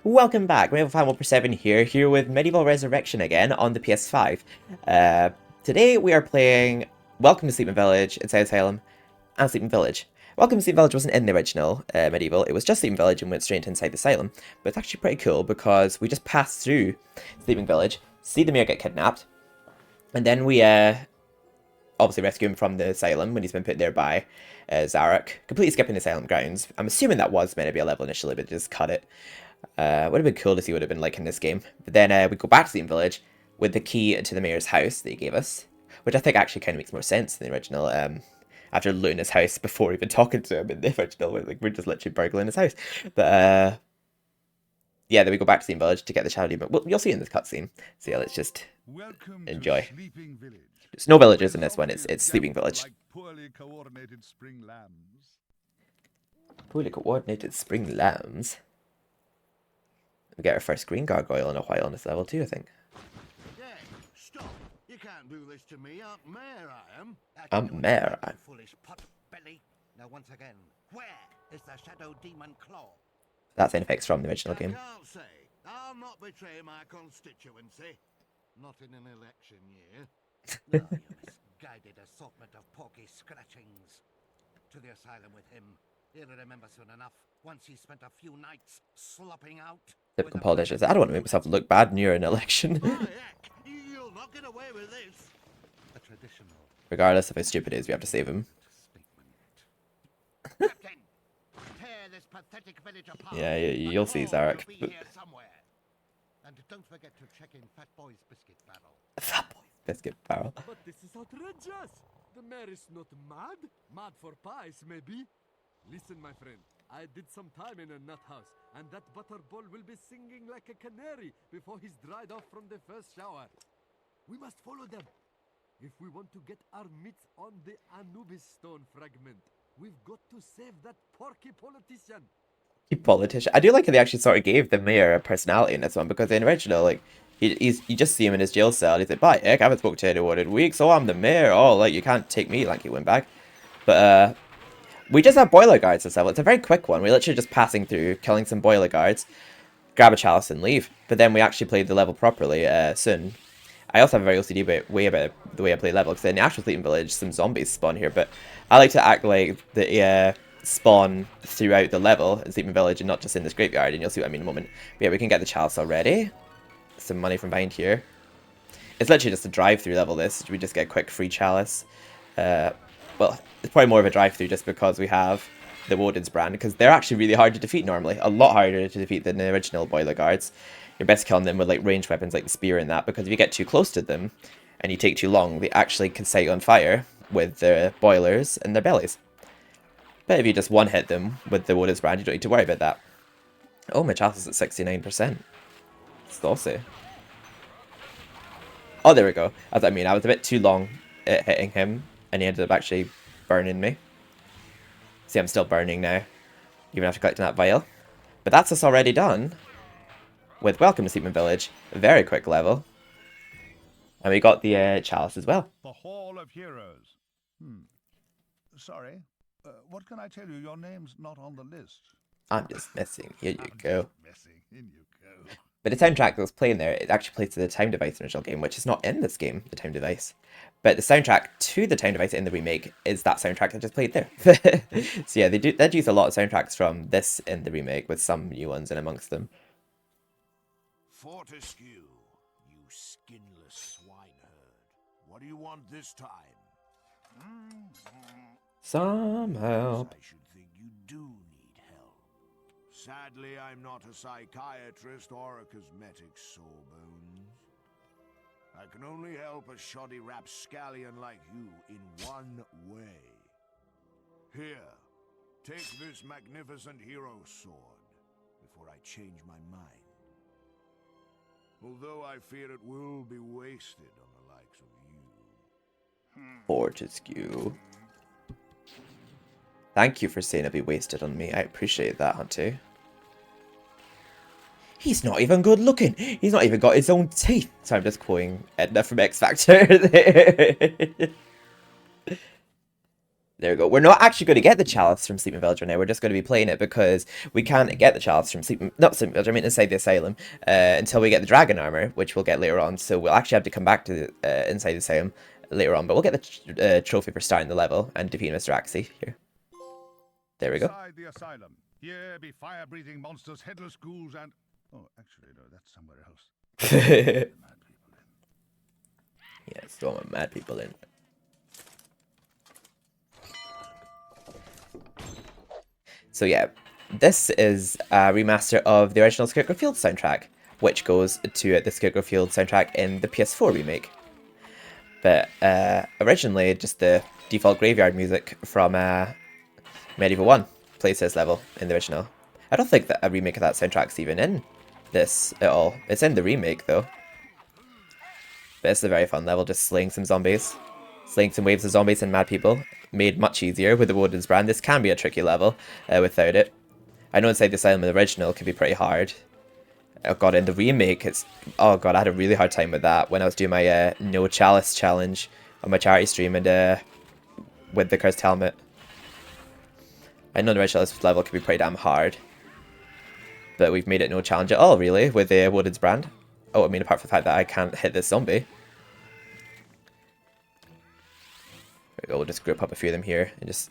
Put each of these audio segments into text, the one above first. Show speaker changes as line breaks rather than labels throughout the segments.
Welcome back, MediEvil Fan 147 here with MediEvil Resurrection again on the PS5. Today we are playing Welcome to Sleeping Village, Inside Asylum, and Sleeping Village. Welcome to Sleeping Village wasn't in the original MediEvil, it was just Sleeping Village and went straight into Inside the Asylum. But it's actually pretty cool because we just pass through Sleeping Village, see the mayor get kidnapped, and then we obviously rescue him from the asylum when he's been put there by Zarok, completely skipping the asylum grounds. I'm assuming that was meant to be a level initially, but just cut it. Would have been cool to see what it would have been like in this game. But then we go back to the village with the key to the mayor's house that he gave us, which I think actually kind of makes more sense than the original. After looting his house before even talking to him in the original, we're just literally burgling his house. But yeah, then we go back to the village to get the shadow demon. Well, you'll see in this cutscene. So yeah, let's just enjoy. There's no villagers in this one. It's Sleeping Village.
Like poorly coordinated spring lambs.
Poorly coordinated spring lambs. We get our first green gargoyle in a while on this level too, I think.
Yeah, stop. You can't do this to me. Aunt Mare I am.
Aunt Mare.
Foolish pot belly. Now once again, where is the shadow demon claw?
That's in effects from the original game.
I can't say. I'll not betray my constituency. Not in an election year. No, you misguided assortment of porky scratchings. To the asylum with him. He'll remember soon enough. Once he's spent a few nights slopping out.
Typical politicians. I don't want to make myself look bad near an election.
You'll not get away with this. A traditional.
Regardless of how stupid it is, we have to save him.
Captain, tear this pathetic village apart.
Yeah, you'll see Zarok.
Be here somewhere. And don't forget to check in Fat Boy's biscuit barrel.
Fat Boy's biscuit barrel.
But this is outrageous! The mayor is not mad? Mad for pies, maybe? Listen, my friend, I did some time in a nut house, and that butterball will be singing like a canary before he's dried off from the first shower. We must follow them. If we want to get our mitts on the Anubis stone fragment, we've got to save that porky politician.
Politician. I do like how they actually sort of gave the mayor a personality in this one, because in the original, like, you just see him in his jail cell, and he's like, "Bye, heck, I haven't spoken to anyone in weeks, so I'm the mayor. Oh, like, you can't take me," like he went back. But, we just have boiler guards this level. It's a very quick one. We're literally just passing through, killing some boiler guards, grab a chalice and leave. But then we actually played the level properly soon. I also have a very OCD way about the way I play level, because in the actual Sleeping Village, some zombies spawn here, but I like to act like the spawn throughout the level in Sleeping Village and not just in this graveyard, and you'll see what I mean in a moment. But yeah, we can get the chalice already. Some money from behind here. It's literally just a drive-through level, this. We just get a quick free chalice. Well, it's probably more of a drive-through just because we have the Woden's brand, because they're actually really hard to defeat normally. A lot harder to defeat than the original boiler guards. You're best killing them with like ranged weapons like the spear and that, because if you get too close to them and you take too long, they actually can set you on fire with their boilers and their bellies. But if you just one-hit them with the Woden's brand, you don't need to worry about that. Oh, my chalice is at 69%. Saucy. Oh, there we go. As I mean, I was a bit too long at hitting him, and he ended up actually burning me. See, I'm still burning now, even after collecting that vial. But that's us already done with Welcome to Sleeping Village. A very quick level. And we got the chalice as well.
The Hall of Heroes. Sorry. What can I tell you? Your name's not on the list.
I'm just messing. Here you go.
Messing. In you go.
But the soundtrack that was playing there, it actually plays to the Time Device in the original game, which is not in this game, the Time Device. But the soundtrack to the Time Device in the remake is that soundtrack that just played there. So yeah, they'd use a lot of soundtracks from this in the remake, with some new ones in amongst them.
Fortescue, you skinless swineherd. What do you want this time?
Some help.
I should think you do need help. Sadly, I'm not a psychiatrist or a cosmetic sawbones. I can only help a shoddy rapscallion like you in one way. Here, take this magnificent hero sword before I change my mind. Although I fear it will be wasted on the likes of you.
Fortescue. Thank you for saying it'd be wasted on me. I appreciate that, Hunter. He's not even good looking. He's not even got his own teeth. So I'm just quoting Edna from X Factor. There we go. We're not actually going to get the chalice from Sleeping Village right now. We're just going to be playing it because we can't get the chalice from not Sleeping Village, I mean inside the asylum, until we get the dragon armor, which we'll get later on. So we'll actually have to come back to inside the asylum later on. But we'll get the trophy for starting the level and defeating Mr. Axie here. There we go.
Inside the asylum. Here be fire-breathing monsters, headless ghouls, and... Oh, actually, no, that's somewhere else. Mad people in.
Yeah, throwing mad people in. So yeah, this is a remaster of the original Scarecrow Field soundtrack, which goes to the Scarecrow Field soundtrack in the PS4 remake. But originally, just the default graveyard music from MediEvil 1 plays this level in the original. I don't think that a remake of that soundtrack's even in this at all. It's in the remake though. But it's a very fun level, just slaying some zombies. Slaying some waves of zombies and mad people. Made much easier with the Woden's brand. This can be a tricky level without it. I know inside the asylum in the original can be pretty hard. Oh god, in the remake it's... Oh god, I had a really hard time with that when I was doing my No Chalice challenge on my charity stream and with the cursed helmet. I know the original level can be pretty damn hard. But we've made it no challenge at all, really, with the Woden's brand. Oh, I mean, apart from the fact that I can't hit this zombie. There we go, we'll just group up a few of them here and just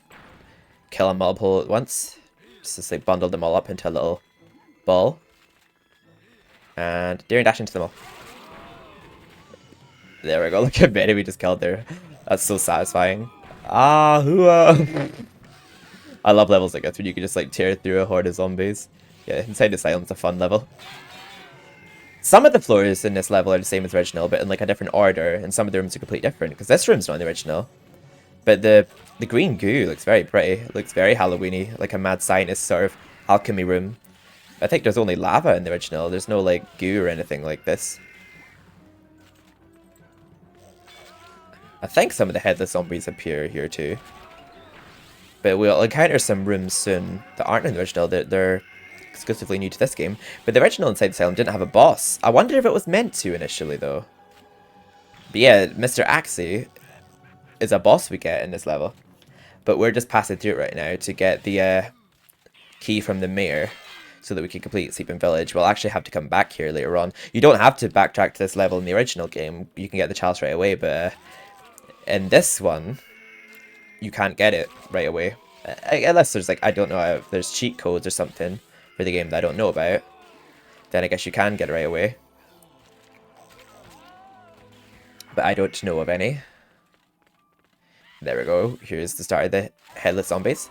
kill them multiple at once. Just like bundle them all up into a little ball. And daring dash into them all. There we go, look at many we just killed there. That's so satisfying. Ah, hooah! I love levels like this when you can just like tear through a horde of zombies. Yeah, inside the asylum's a fun level. Some of the floors in this level are the same as the original, but in like a different order, and some of the rooms are completely different, because this room's not in the original. But the green goo looks very pretty. It looks very Halloween-y, like a mad scientist sort of alchemy room. I think there's only lava in the original. There's no like goo or anything like this. I think some of the headless zombies appear here too. But we'll encounter some rooms soon that aren't in the original. They're exclusively new to this game. But the original Inside the Asylum didn't have a boss. I wonder if it was meant to initially though. But yeah, Mr. Axie is a boss we get in this level. But we're just passing through it right now to get the key from the mayor so that we can complete Sleeping Village. We'll actually have to come back here later on. You don't have to backtrack to this level in the original game. You can get the chalice right away, but in this one, you can't get it right away. Unless there's like, I don't know, if there's cheat codes or something for the game that I don't know about. Then I guess you can get it right away. But I don't know of any. There we go. Here's the start of the headless zombies.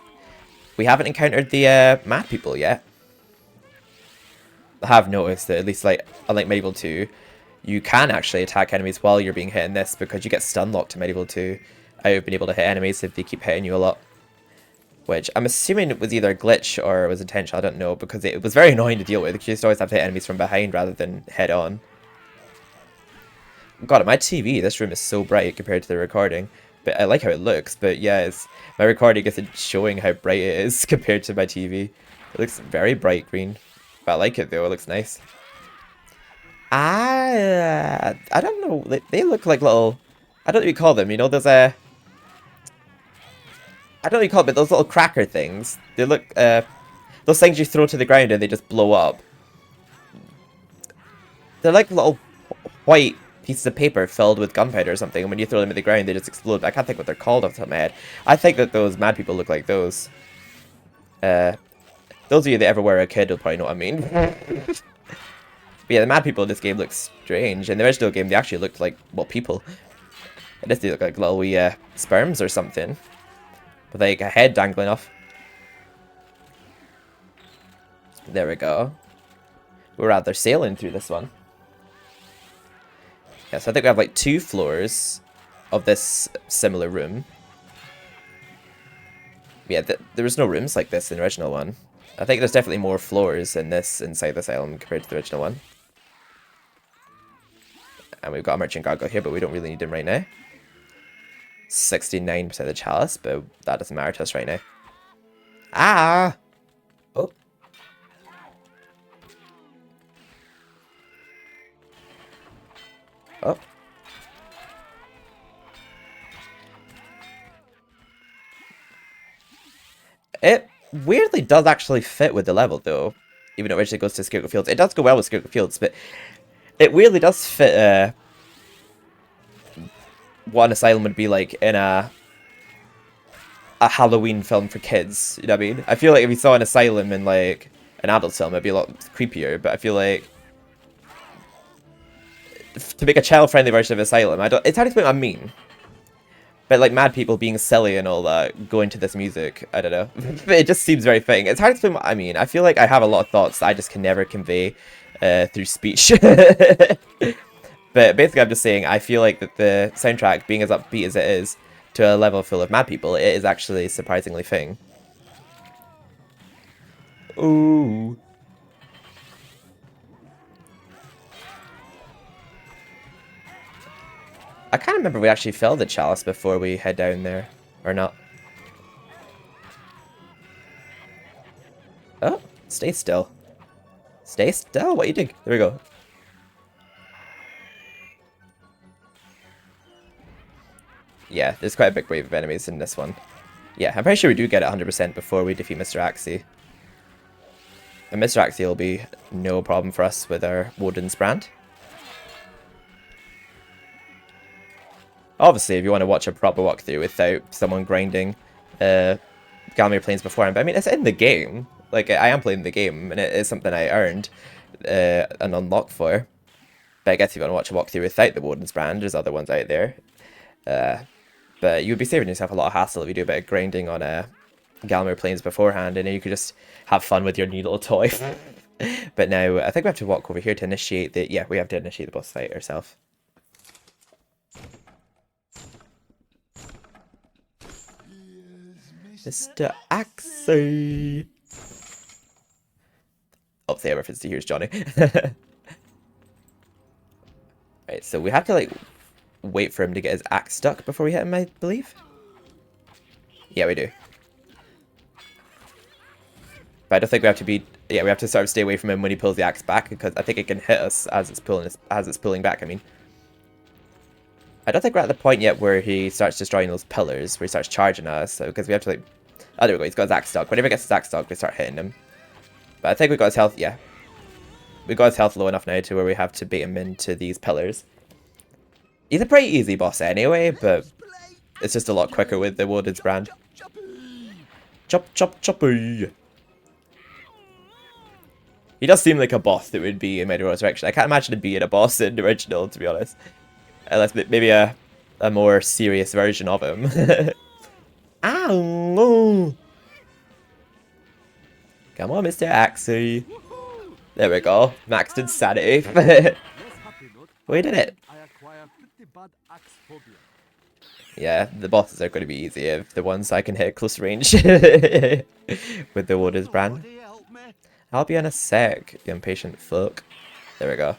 We haven't encountered the mad people yet. I have noticed that at least like unlike MediEvil 2, you can actually attack enemies while you're being hit in this because you get stun locked to MediEvil 2. I've been able to hit enemies if they keep hitting you a lot. Which I'm assuming it was either a glitch or it was intentional, I don't know, because it was very annoying to deal with. You just always have to hit enemies from behind rather than head on. God, my TV, this room is so bright compared to the recording. But I like how it looks, but yeah, my recording isn't showing how bright it is compared to my TV. It looks very bright green. But I like it though, it looks nice. I don't know, they look like little, I don't know what you call them, you know, there's I don't know what you call it, but those little cracker things. They look, those things you throw to the ground and they just blow up. They're like little white pieces of paper filled with gunpowder or something, and when you throw them at the ground, they just explode. I can't think what they're called off the top of my head. I think that those mad people look like those. Those of you that ever were a kid will probably know what I mean. But yeah, the mad people in this game look strange. In the original game, they actually looked like, well, people. In this, they look like little wee sperms or something. With like a head dangling off. There we go. We're rather sailing through this one. Yeah, so I think we have like 2 floors of this similar room. Yeah, there was no rooms like this in the original one. I think there's definitely more floors in this Inside the Asylum compared to the original one. And we've got a merchant gargoyle here, but we don't really need him right now. 69% of the chalice, but that doesn't matter to us right now. Ah! Oh. Oh. weirdly does actually fit with the level, though. Even though it originally goes to Scarecrow Fields. It does go well with Scarecrow Fields, but it weirdly does fit what an asylum would be like in a Halloween film for kids. You know what I mean? I feel like if we saw an asylum in like an adult film, it'd be a lot creepier. But I feel like to make a child-friendly version of asylum, it's hard to explain what I mean. But like mad people being silly and all that, going to this music, I don't know. It just seems very fitting. It's hard to explain what I mean. I feel like I have a lot of thoughts that I just can never convey through speech. But basically, I'm just saying, I feel like that the soundtrack, being as upbeat as it is, to a level full of mad people, it is actually surprisingly fitting. Ooh. I can't remember if we actually filled the chalice before we head down there, or not. Oh, stay still. Stay still? What are you doing? There we go. Yeah, there's quite a big wave of enemies in this one. Yeah, I'm pretty sure we do get it 100% before we defeat Mr. Axie. And Mr. Axie will be no problem for us with our Woden's brand. Obviously, if you want to watch a proper walkthrough without someone grinding Galmir Plains beforehand, but I mean, it's in the game. Like, I am playing the game, and it is something I earned an unlock for. But I guess if you want to watch a walkthrough without the Woden's brand, there's other ones out there. But you would be saving yourself a lot of hassle if you do a bit of grinding on Galmir Plains beforehand, and then you could just have fun with your new little toy. But now, I think we have to walk over here to initiate the... Yeah, we have to initiate the boss fight ourselves. Mr. Axie! Oh, the reference to Here's Johnny. Right, so we have to, like, wait for him to get his axe stuck before we hit him, I believe? Yeah, we do. But I don't think we have to be... Yeah, we have to sort of stay away from him when he pulls the axe back, because I think it can hit us as it's pulling back, I mean. I don't think we're at the point yet where he starts destroying those pillars, where he starts charging us, so, because we have to, like... Oh, there we go, he's got his axe stuck. Whenever he gets his axe stuck, we start hitting him. But I think we got his health, yeah. We got his health low enough now to where we have to bait him into these pillars. He's a pretty easy boss anyway, but it's just a lot quicker with the Woden's brand. Chop, chop, choppy. He does seem like a boss that would be in MediEvil Resurrection. I can't imagine him being a boss in the original, to be honest. Unless maybe a more serious version of him. Ow! Come on, Mr. Axie. There we go. Maxed insanity. We did it. Yeah, the bosses are going to be easy if the ones I can hit close range with the Woden's brand. I'll be in a sec, you impatient fuck. There we go.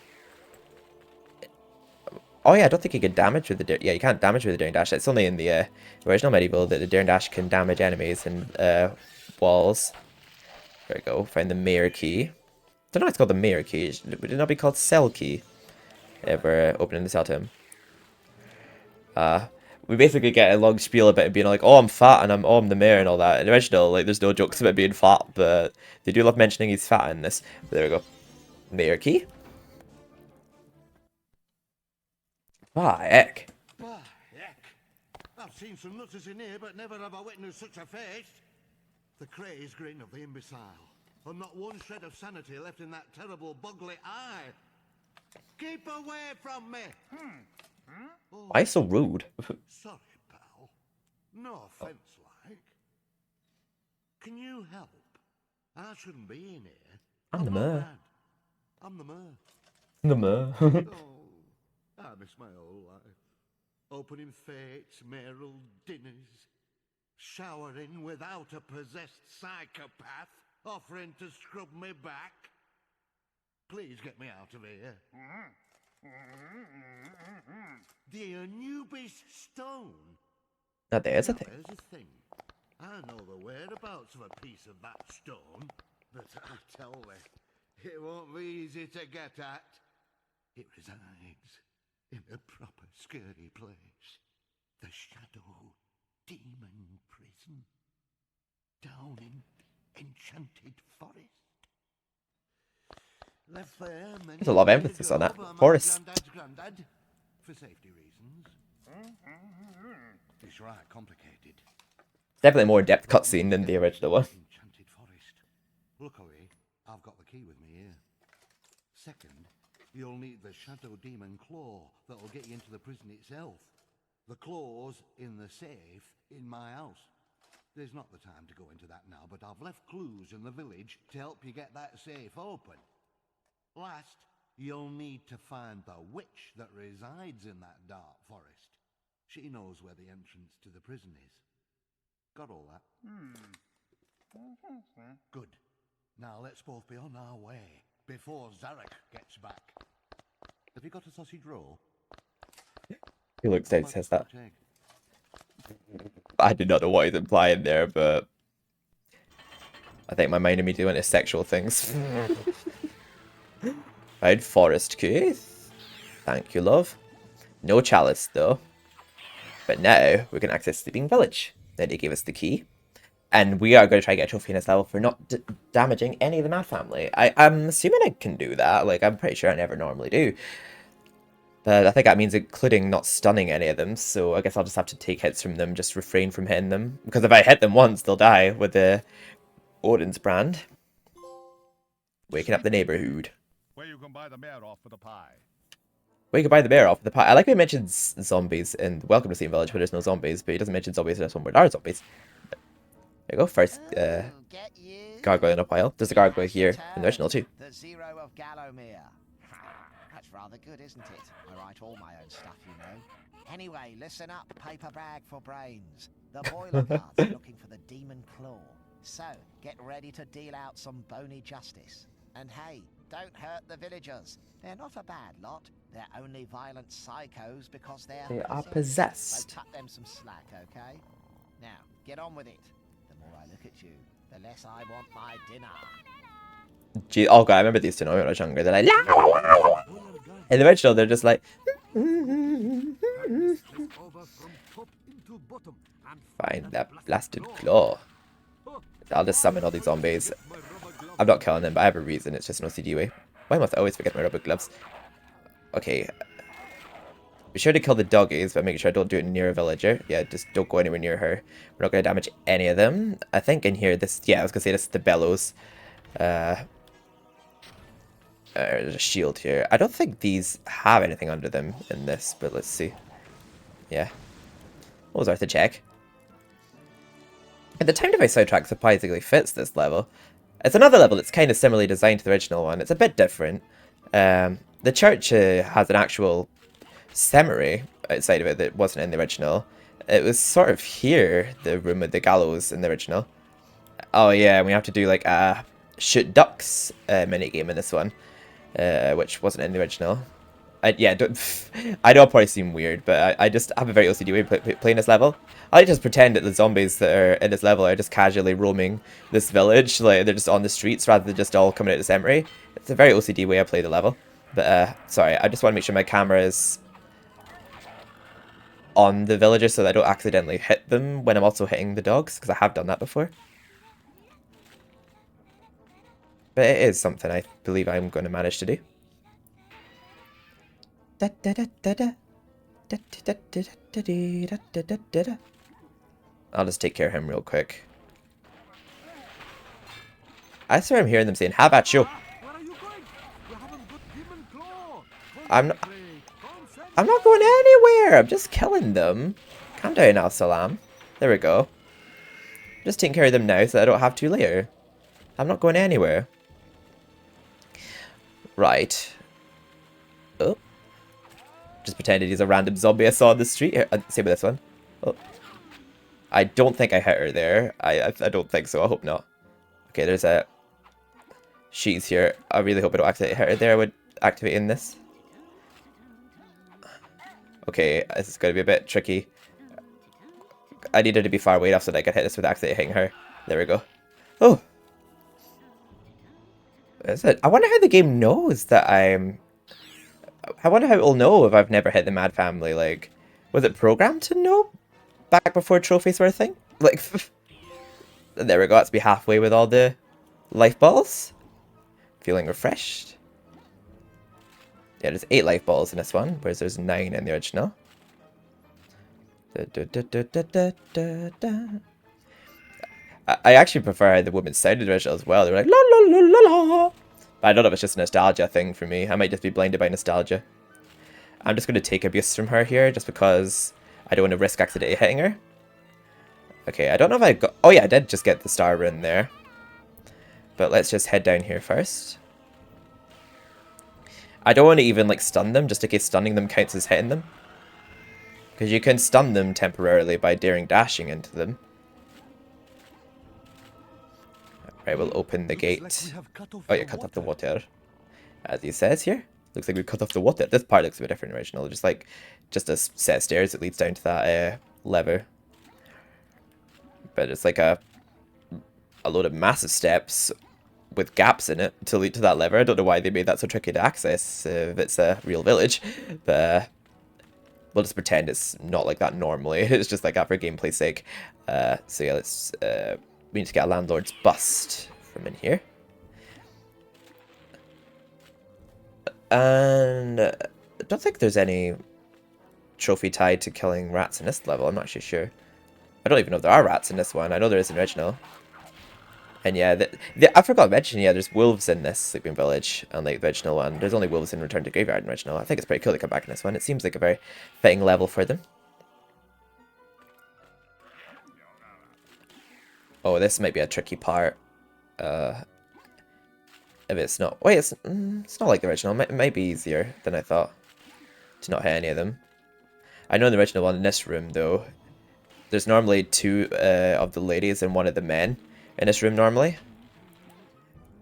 Oh yeah, I don't think you can damage with the... Yeah, you can't damage with the Daring Dash. It's only in the original MediEvil that the Daring Dash can damage enemies and walls. There we go. Find the Mayor Key. I don't know why it's called the Mayor Key. Would it not be called Cell Key? If we're opening the cell to him. We basically get a long spiel about it being like, oh, I'm fat and I'm the mayor and all that. In the original, like, there's no jokes about being fat, but they do love mentioning he's fat in this. But there we go. Mayor Key. Ah, heck.
Ah, heck. I've seen some nutters in here, but never have I witnessed such a face. The crazed grin of the imbecile, and not one shred of sanity left in that terrible boggly eye. Keep away from me! Oh,
Why so rude?
sorry, pal. No offense, like. Can you help? I shouldn't be in here.
I'm the
not
mayor.
mad. I'm the mayor.
The mayor.
Oh, I miss my old life. Opening fates, mayoral dinners, showering without a possessed psychopath offering to scrub me back. Please get me out of here. The Anubis stone.
Now there's a
Now,
thing.
there's a thing. I know the whereabouts of a piece of that stone, but I tell thee, it won't be easy to get at. It resides in a proper scary place. The Shadow Demon Prison. Down in Enchanted Forest. Left there many
There's a lot of
years
emphasis on
ago
that.
by my
Forest.
granddad's granddad, for safety reasons. It's right complicated.
Definitely more in-depth cutscene than the original one.
Enchanted Forest. Luckily, I've got the key with me here. Second, you'll need the Shadow Demon Claw that'll get you into the prison itself. The claw's in the safe in my house. There's not the time to go into that now, but I've left clues in the village to help you get that safe open. Last, you'll need to find the witch that resides in that dark forest. She knows where the entrance to the prison is. Got all that? Good. Now let's both be on our way before Zarok gets back. Have you got a sausage roll?
He looks down and says that.
Take.
I do not know what he's implying there, but I think my mind immediately went to sexual things. Found forest key. Thank you, love. No chalice, though. But now we can access Sleeping Village. Then he gave us the key. And we are going to try to get a trophy in this level for not damaging any of the Mad family. I'm assuming I can do that. Like, I'm pretty sure I never normally do. But I think that means including not stunning any of them. So I guess I'll just have to take hits from them, just refrain from hitting them. Because if I hit them once, they'll die with the Odin's brand. Waking up the neighborhood.
Where you can buy the mare off for the pie.
Where you can buy the bear off the pie. I like how he mentions zombies in Welcome to Sleeping Village where there's no zombies. But he doesn't mention zombies in this one where there are zombies. There you go, first gargoyle in a while. There's a gargoyle here in the original too.
The Zero of Gallowmere. That's rather good, isn't it? I write all my own stuff, you know. Anyway, listen up, paper bag for brains. The boiler guards are looking for the demon claw. So, get ready to deal out some bony justice. And hey, don't hurt the villagers. They're not a bad lot. They're only violent psychos because
They are
So
possessed.
cut them some slack, okay? Now, get on with it. The more I look at you, the less I want my dinner.
Gee, oh god, I remember these two when I was younger. They're like, la, la, la, la, la. In the original, they're just like,
Over from top into bottom and
find that blasted claw. I'll just summon all these zombies. I'm not killing them, but I have a reason. It's just an OCD way. Why must I always forget my rubber gloves? Okay. Be sure to kill the doggies, but make sure I don't do it near a villager. Yeah, just don't go anywhere near her. We're not going to damage any of them. I think in here, this, yeah, I was going to say this is the bellows. There's a shield here. I don't think these have anything under them in this, but let's see. Yeah. What was worth a check? And the time device soundtrack surprisingly fits this level. It's another level that's kind of similarly designed to the original one. It's a bit different. The church has an actual cemetery outside of it that wasn't in the original. It was sort of here, the room with the gallows in the original. Oh yeah, and we have to do like a shoot ducks minigame in this one, which wasn't in the original. I know it probably seem weird, but I just have a very OCD way of playing this level. I just pretend that the zombies that are in this level are just casually roaming this village, like they're just on the streets rather than just all coming out of the cemetery. It's a very OCD way I play the level. But sorry, I just want to make sure my camera is on the villagers so that I don't accidentally hit them when I'm also hitting the dogs, because I have done that before. But it is something I believe I'm going to manage to do. I'll just take care of him real quick. I swear I'm hearing them saying, "Have at you."
where are you going? You haven't got demon claw.
I'm not going anywhere. I'm just killing them. Calm down, Al-Salam. There we go. Just taking care of them now so that I don't have to later. I'm not going anywhere. Right. Oh. Just pretended he's a random zombie I saw on the street. Same with this one. Oh. I don't think I hit her there. I don't think so. I hope not. Okay, there's a... She's here. I really hope I don't accidentally hit her there with activating this. Okay, this is going to be a bit tricky. I need her to be far away enough so that I can hit this without accidentally hitting her. There we go. Oh! Is it? I wonder how the game knows that I'm... I wonder how it'll know if I've never hit the Mad family. Like, was it programmed to know back before trophies were a thing? Like, There we go. Let's be halfway with all the life balls. Feeling refreshed. Yeah, there's 8 life balls in this one, whereas there's 9 in the original. I actually prefer how the women sounded in the original as well. They were like, la la la la la. But I don't know if it's just a nostalgia thing for me. I might just be blinded by nostalgia. I'm just going to take abuse from her here, just because I don't want to risk accidentally hitting her. Okay, I don't know if I got... Oh yeah, I did just get the star rune there. But let's just head down here first. I don't want to even like stun them, just in case stunning them counts as hitting them. Because you can stun them temporarily by daring dashing into them. Right, we'll open the gate. Oh yeah, cut off the water. As he says here. Looks like we cut off the water. This part looks a bit different original. Just a set of stairs that leads down to that lever. But it's like a load of massive steps with gaps in it to lead to that lever. I don't know why they made that so tricky to access if it's a real village. But we'll just pretend it's not like that normally. It's just like that for gameplay's sake. So yeah, let's... we need to get a landlord's bust from in here. And I don't think there's any trophy tied to killing rats in this level. I'm not actually sure. I don't even know if there are rats in this one. I know there is in the original. And yeah, I forgot to mention, yeah, there's wolves in this Sleeping Village, unlike the original one. There's only wolves in Return to Graveyard in the original. I think it's pretty cool to come back in this one. It seems like a very fitting level for them. Oh, this might be a tricky part. If it's not... Wait, it's not like the original. It might be easier than I thought to not hit any of them. I know in the original one, in this room, though, there's normally 2 of the ladies and 1 of the men in this room normally.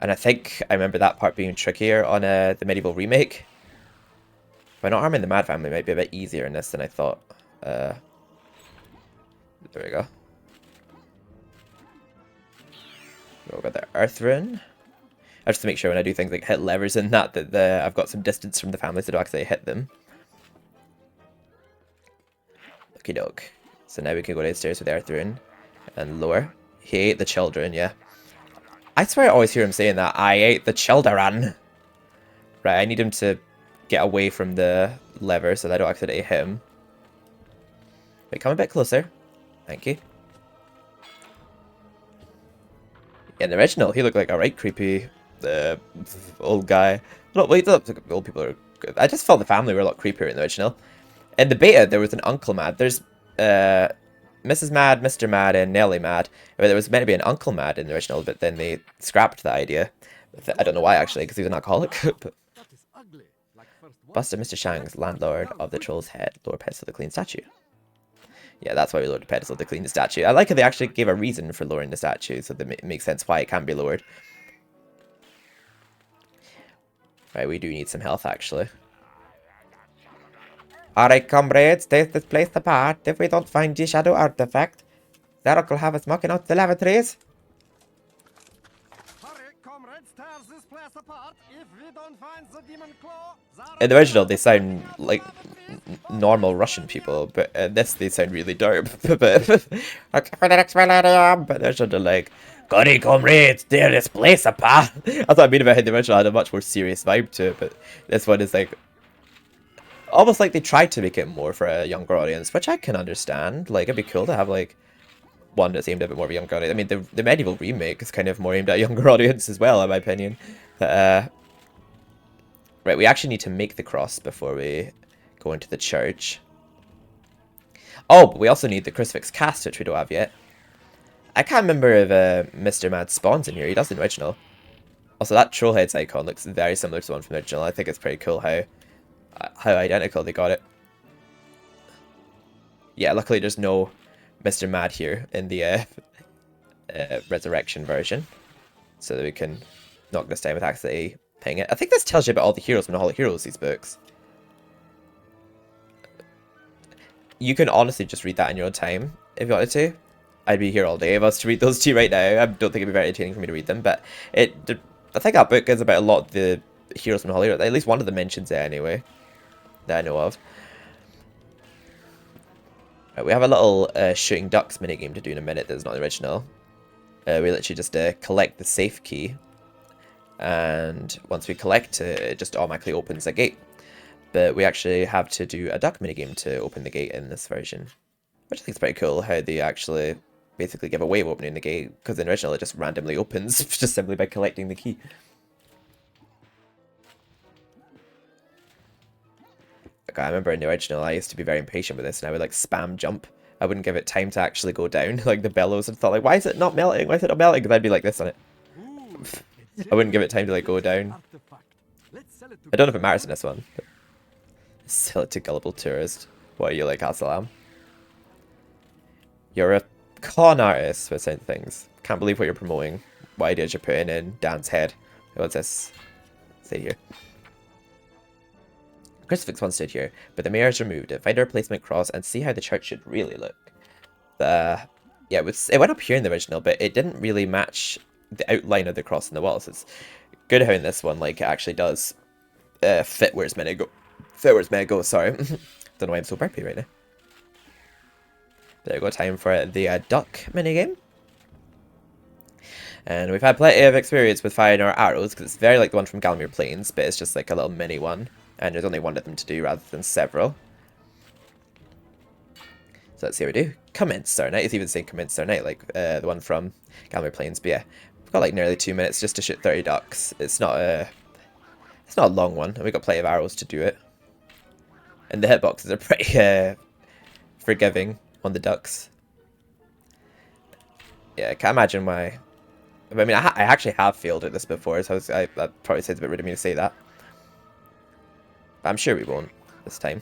And I think I remember that part being trickier on the MediEvil remake. By not harming the Mad Family might be a bit easier in this than I thought. There we go. We'll get the Earth Rune. I just to make sure when I do things like hit levers and that I've got some distance from the families to actually hit them. Okie doke. So now we can go downstairs with the Earth Rune and lower. He ate the children, yeah. I swear I always hear him saying that. I ate the children. Right, I need him to get away from the lever so that I don't accidentally hit him. Wait, come a bit closer. Thank you. In the original, he looked like a right creepy old guy. No, wait, old people are good. I just felt the family were a lot creepier in the original. In the beta, there was an Uncle Mad. There's Mrs. Mad, Mr. Mad, and Nellie Mad. There was meant to be an Uncle Mad in the original, but then they scrapped the idea. I don't know why, actually, because he was an alcoholic. But busted Mr. Shang's landlord of the Troll's Head, lower pedestal of the clean statue. Yeah, that's why we lowered the pedestal to clean the statue. I like how they actually gave a reason for lowering the statue, so that it makes sense why it can be lowered. Right, we do need some health, actually. Alright, comrades, take this place apart. If we don't find the shadow artifact, Zarok will have us mucking out the lavatories. In the original, they sound like normal Russian people, but in this, they sound really derp. But they're sort of like, "Goody comrades, tear this place apart." I thought I mean about how the original had a much more serious vibe to it, but this one is like almost like they tried to make it more for a younger audience, which I can understand. Like, it'd be cool to have like one that's aimed at a bit more of a younger audience. I mean, the MediEvil remake is kind of more aimed at a younger audience as well, in my opinion. But, right, we actually need to make the cross before we go into the church. Oh, but we also need the crucifix cast, which we don't have yet. I can't remember if Mr. Mad spawns in here. He does in the original. Also, that Trollheads icon looks very similar to the one from the original. I think it's pretty cool how identical they got it. Yeah, luckily there's no Mr. Mad here in the Resurrection version, so that we can knock this down with accidentally ping it. I think this tells you about all the heroes from the Hall of Heroes, these books. You can honestly just read that in your own time if you wanted to. I'd be here all day if I was to read those two right now. I don't think it'd be very entertaining for me to read them, but I think that book is about a lot of the heroes from the Hall of Heroes. At least one of them mentions it anyway, that I know of. Right, we have a little shooting ducks minigame to do in a minute that's not the original. We literally just collect the safe key, and once we collect it, it just automatically opens the gate. But we actually have to do a duck minigame to open the gate in this version, which I think is pretty cool, how they actually basically give a way of opening the gate, because in the original it just randomly opens, just simply by collecting the key. Like, I remember in the original I used to be very impatient with this, and I would like spam jump. I wouldn't give it time to actually go down, like the bellows, and thought like, why is it not melting? Why is it not melting? Because I'd be like this on it.
Ooh,
I wouldn't give it time to like go down.
artifact. Let's sell it to
I don't know if it matters in this one. But sell it to gullible tourist. What are you like, asylum? You're a con artist for certain things. Can't believe what you're promoting. What ideas you're putting in Dan's head. What's this? Say here. Crucifix once stood here, but the mayor has removed it. Find a replacement cross and see how the church should really look. Yeah, it went up here in the original, but it didn't really match the outline of the cross in the walls. It's good how in this one, like, it actually does fit where it's meant to go. Fit where it's meant to go, sorry. Don't know why I'm so burpy right now. There we go, time for the duck minigame. And we've had plenty of experience with firing our arrows, because it's very like the one from Galmir Plains, but it's just like a little mini one. And there's only one of them to do rather than several. So let's see what we do. Commence our night. It's even saying commence our night, like the one from Galmir Plains. But yeah, we've got like nearly 2 minutes just to shoot 30 ducks. It's not a long one, and we've got plenty of arrows to do it. And the hitboxes are pretty forgiving on the ducks. Yeah, I can't imagine why. I mean, I actually have failed at this before, so that probably sounds a bit rude of me to say that. But I'm sure we won't this time.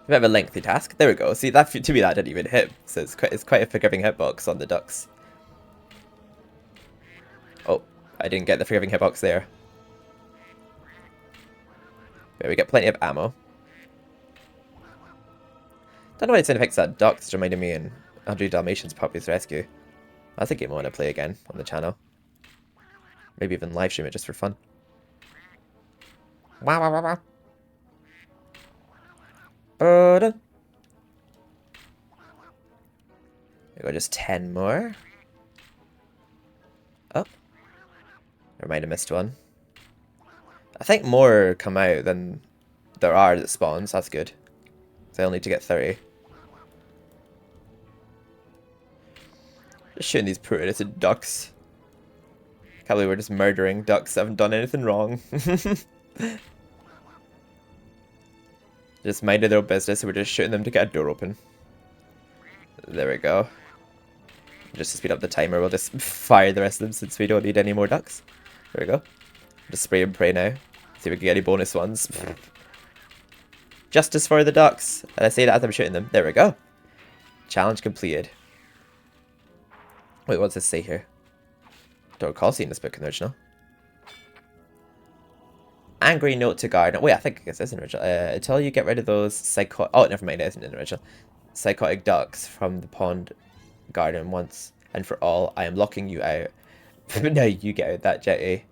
A bit of a lengthy task. There we go. See, that to me that didn't even hit. So it's quite a forgiving hitbox on the ducks. Oh, I didn't get the forgiving hitbox there. But we get plenty of ammo. Don't know why it's in effects that ducks reminded me in 100 Dalmatians Puppy's Rescue. That's a game I want to play again on the channel. Maybe even live stream it just for fun. Wow, wow, wow, wow. There we go, just 10 more. Oh. Never mind, I missed one. I think more come out than there are that spawns. That's good. So I'll need to get 30. Just shooting these poor innocent ducks. Can't believe we're just murdering ducks that haven't done anything wrong. Just minded their own business, so we're just shooting them to get a door open. There we go. Just to speed up the timer, we'll just fire the rest of them since we don't need any more ducks. There we go. Just spray and pray now. See if we can get any bonus ones. Justice for the ducks. And I say that as I'm shooting them. There we go. Challenge completed. Wait, what's this say here? Don't recall seeing this book in the original. Angry note to garden. Wait, I think this is an original. Until you get rid of those psychotic... Oh, never mind, it isn't an original. Psychotic ducks from the pond garden once and for all. I am locking you out. Now you get out that jetty.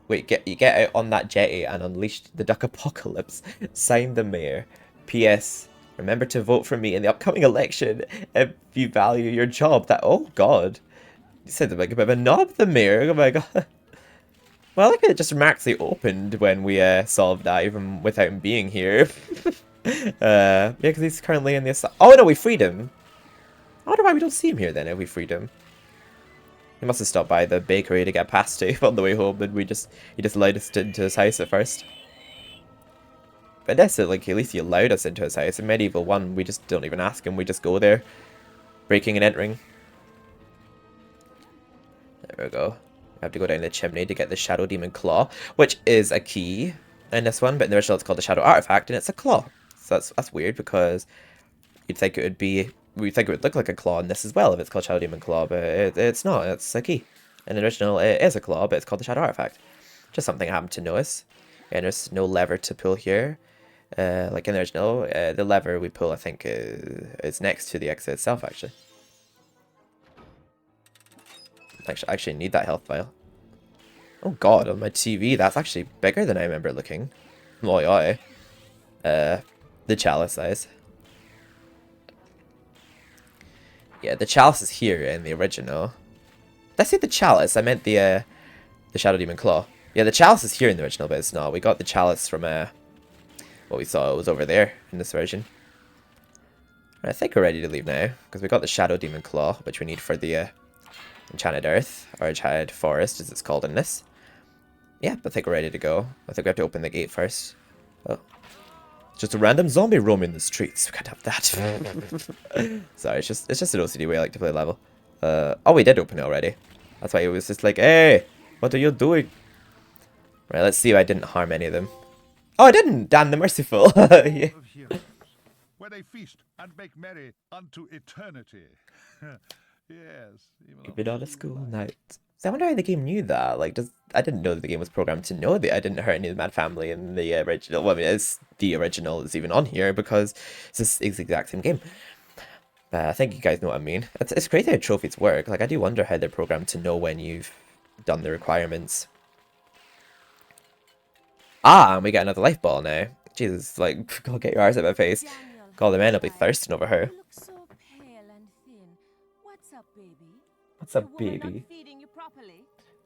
Wait, you get out on that jetty and unleash the duck apocalypse. Sign the mayor. P.S. Remember to vote for me in the upcoming election if you value your job. That... Oh, God. You said like a bit of a knob, the mayor. Oh, my God. Well, I like it just remarkably opened when we solved that, even without him being here. Yeah, because he's currently in the asylum. Oh, no, we freed him. I wonder why we don't see him here, then, if we freed him. He must have stopped by the bakery to get pasta on the way home, and he just allowed us into his house at first. But that's it, like, at least he allowed us into his house. In MediEvil 1, we just don't even ask him, we just go there, breaking and entering. There we go. I have to go down the chimney to get the Shadow Demon Claw, which is a key in this one, but in the original it's called the Shadow Artifact, and it's a claw. So that's weird, because we'd think it would look like a claw in this as well if it's called Shadow Demon Claw, but it's not. It's a key. In the original, it is a claw, but it's called the Shadow Artifact. Just something I happened to notice. And there's no lever to pull here. Like in the original, the lever we pull, I think, is next to the exit itself, actually. I actually need that health vial. Oh god, on my TV, that's actually bigger than I remember it looking. Oh yeah. The chalice size. Yeah, the chalice is here in the original. Did I say the chalice? I meant the Shadow Demon Claw. Yeah, the chalice is here in the original, but it's not. We got the chalice from what we saw. It was over there in this version. I think we're ready to leave now, because we got the Shadow Demon Claw, which we need for the Enchanted Earth, or Enchanted Forest, as it's called in this. Yeah, I think we're ready to go. I think we have to open the gate first. Oh. Just a random zombie roaming the streets. We can't have that. Sorry, it's just an OCD way I like to play level. Oh, we did open it already. That's why it was just like, hey, what are you doing? Right, let's see if I didn't harm any of them. Oh, I didn't! Damn the merciful. Yeah.
Of heroes, where they feast and make merry unto eternity. Yes. Even
Keep it on a school night. So I wonder how the game knew that. Like, I didn't know that the game was programmed to know that I didn't hurt any of the Mad Family in the original. Well, I mean, it's the original is even on here because it's the exact same game. I think you guys know what I mean. It's crazy how trophies work. Like, I do wonder how they're programmed to know when you've done the requirements. Ah, and we get another life ball now. Jesus, like, go get your arse out of my face. God, the men will be thirsting over her.
You look so pale and thin. What's up, baby?
What's up,
The woman
baby?
not feeding you properly?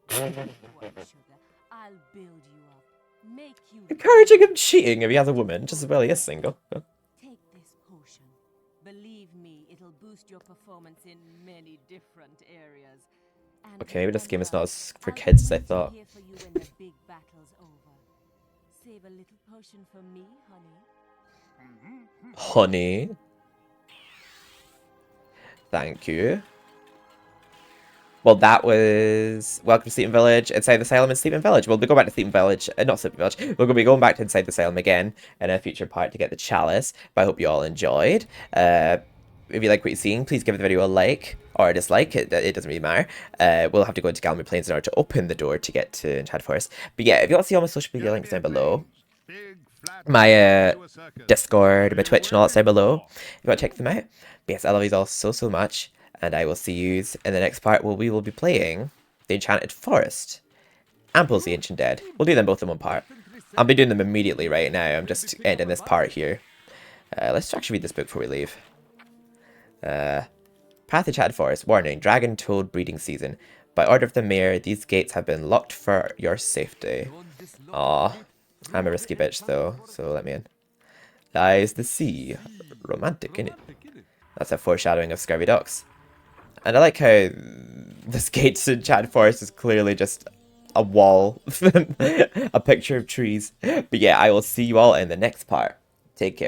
Don't worry, sugar. I'll build you up. Make you
Encouraging him cheating if he has a woman, just as well he is single.
take this potion. Believe me, it'll boost your performance in many different areas. And
Okay, maybe this game is not
remember,
as for
I'll
kids as I
always be
thought.
here for you when the big battle's over. Save a little potion for me, honey.
Honey. Thank you. Well, that was Welcome to Sleeping Village, Inside the Asylum and Sleeping Village. We'll go back to Sleeping Village, not Sleeping Village. We're going to be going back to Inside the Asylum again in a future part to get the chalice. But I hope you all enjoyed. If you like what you're seeing, please give the video a like or a dislike. It doesn't really matter. We'll have to go into Gallery Plains in order to open the door to get to Enchanted Forest. But yeah, if you want to see all my social media links down below, my Discord, my Twitch, and all that's down below. If you want to check them out. But yes, I love you all so, so much. And I will see you in the next part where we will be playing the Enchanted Forest and Pulse the Ancient Dead. We'll do them both in one part. I'll be doing them immediately right now. I'm just ending this part here. Let's actually read this book before we leave. Path to Enchanted Forest. Warning, Dragon Toad breeding season. By order of the mayor, these gates have been locked for your safety. Aw, I'm a risky bitch though, so let me in. Lies the sea. Romantic, innit? That's a foreshadowing of Scurvy Ducks. And I like how this gate to Enchanted Forest is clearly just a wall. A picture of trees. But yeah, I will see you all in the next part. Take care.